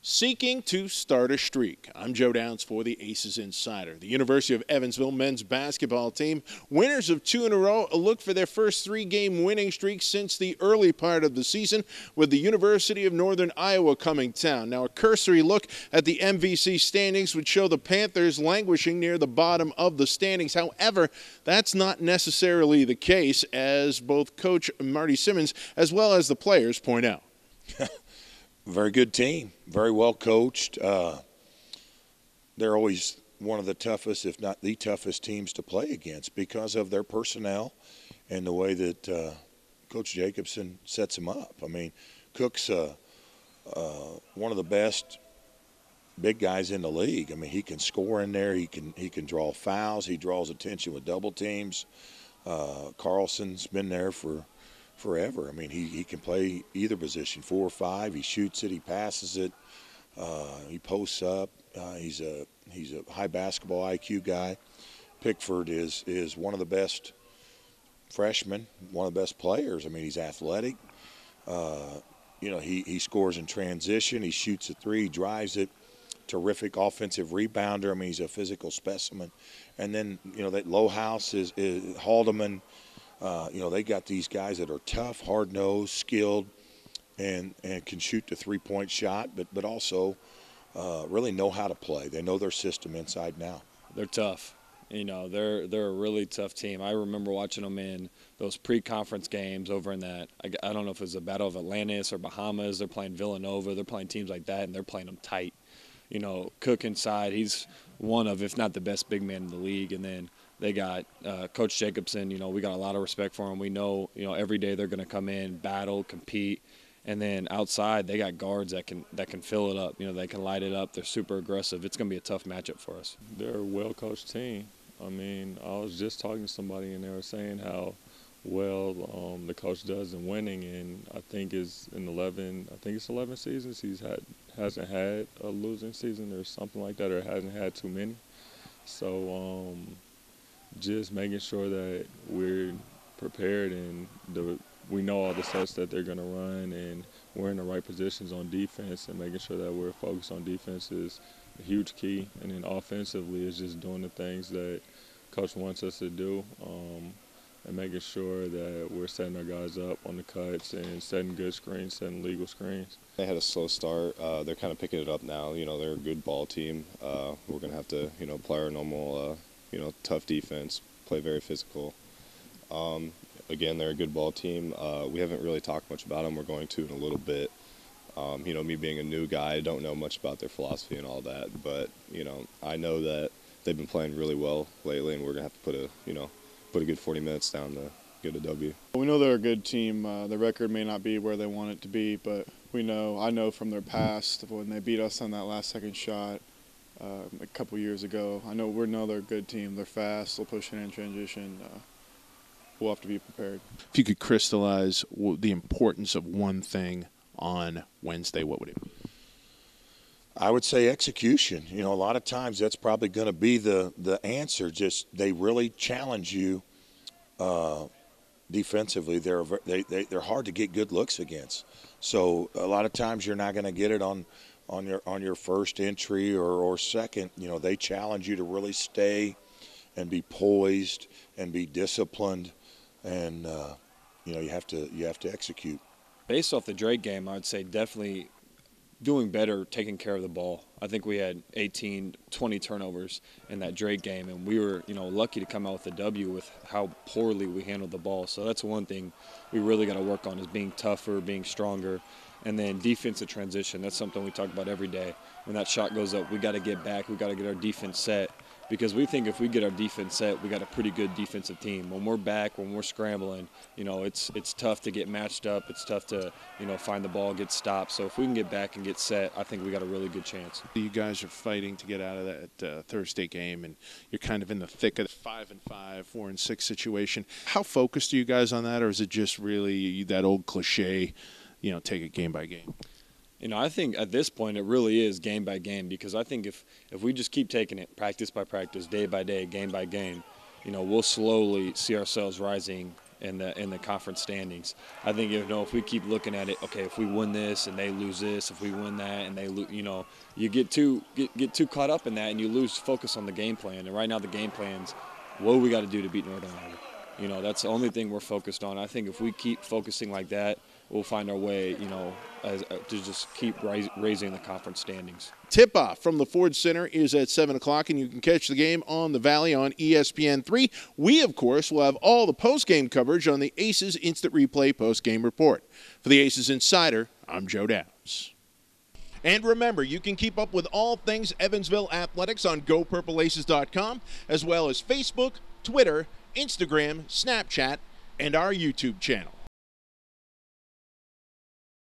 Seeking to start a streak. I'm Joe Downs for the ACES Insider. The University of Evansville men's basketball team, winners of 2 in a row, look for their first 3-game winning streak since the early part of the season, with the University of Northern Iowa coming down. Now, a cursory look at the MVC standings would show the Panthers languishing near the bottom of the standings. However, that's not necessarily the case, as both Coach Marty Simmons as well as the players point out. Very good team, very well coached. They're always one of the toughest, if not the toughest teams to play against because of their personnel and the way that Coach Jacobson sets them up. I mean, Cook's one of the best big guys in the league. I mean, he can score in there. He can draw fouls. He draws attention with double teams. Carlson's been there for forever. I mean, he can play either position, 4 or 5. He shoots it, he passes it, he posts up. He's a high basketball IQ guy. Pickford is one of the best freshmen, one of the best players. I mean, he's athletic. He scores in transition. He shoots a 3, drives it. Terrific offensive rebounder. I mean, he's a physical specimen. And then, that Lowhouse is Haldeman. They got these guys that are tough, hard-nosed, skilled, and can shoot the 3-point shot, but also really know how to play. They know their system inside and out. They're tough. They're a really tough team. I remember watching them in those pre-conference games over in that, I don't know if it was the Battle of Atlantis or Bahamas. They're playing Villanova. They're playing teams like that, and they're playing them tight. Cook inside, he's one of, if not the best big man in the league, and then they got Coach Jacobson. We got a lot of respect for him. We know, every day they're going to come in, battle, compete, and then outside they got guards that can fill it up. They can light it up. They're super aggressive. It's going to be a tough matchup for us. They're a well-coached team. I mean, I was just talking to somebody and they were saying how well the coach does in winning, and I think it's 11 seasons he hasn't had a losing season or something like that, or hasn't had too many. So just making sure that we're prepared and we know all the sets that they're going to run, and we're in the right positions on defense, and making sure that we're focused on defense is a huge key. And then offensively is just doing the things that Coach wants us to do, and making sure that we're setting our guys up on the cuts and setting good screens, setting legal screens. They had a slow start. They're kind of picking it up now. They're a good ball team. We're going to have to, play our normal, tough defense, play very physical. Again, they're a good ball team. We haven't really talked much about them. We're going to in a little bit. Me being a new guy, I don't know much about their philosophy and all that. But, I know that they've been playing really well lately, and we're going to have to put a good 40 minutes down to get a W. We know they're a good team. The record may not be where they want it to be, but I know from their past when they beat us on that last-second shot a couple years ago. We know they're a good team. They're fast. They'll push in transition. We'll have to be prepared. If you could crystallize the importance of one thing on Wednesday, what would it be? I would say execution. A lot of times that's probably going to be the answer. Just they really challenge you defensively. They're hard to get good looks against. So a lot of times you're not going to get it on your first entry or second. They challenge you to really stay and be poised and be disciplined, and you have to execute. Based off the Drake game, I would say definitely doing better taking care of the ball. I think we had 18, 20 turnovers in that Drake game, and we were, lucky to come out with a W with how poorly we handled the ball. So that's one thing we really got to work on, is being tougher, being stronger. And then defensive transition, that's something we talk about every day. When that shot goes up, we got to get back, we got to get our defense set, because we think if we get our defense set, we got a pretty good defensive team. When we're back, when we're scrambling, it's tough to get matched up. It's tough to, find the ball, get stopped. So if we can get back and get set, I think we got a really good chance. You guys are fighting to get out of that Thursday game, and you're kind of in the thick of the 5-5, 4-6 situation. How focused are you guys on that, or is it just really that old cliche, take it game by game? I think at this point it really is game by game, because I think if we just keep taking it practice by practice, day by day, game by game, we'll slowly see ourselves rising in the conference standings. I think if we keep looking at it, okay, if we win this and they lose this, if we win that and they lose, you get too caught up in that and you lose focus on the game plan. And right now the game plan's what do we got to do to beat Northern Iowa. That's the only thing we're focused on. I think if we keep focusing like that, we'll find our way, to just keep raising the conference standings. Tip-off from the Ford Center is at 7 o'clock, and you can catch the game on the Valley on ESPN3. We, of course, will have all the post-game coverage on the ACES Instant Replay post-game report. For the ACES Insider, I'm Joe Downs. And remember, you can keep up with all things Evansville athletics on GoPurpleAces.com, as well as Facebook, Twitter, Instagram, Snapchat, and our YouTube channel.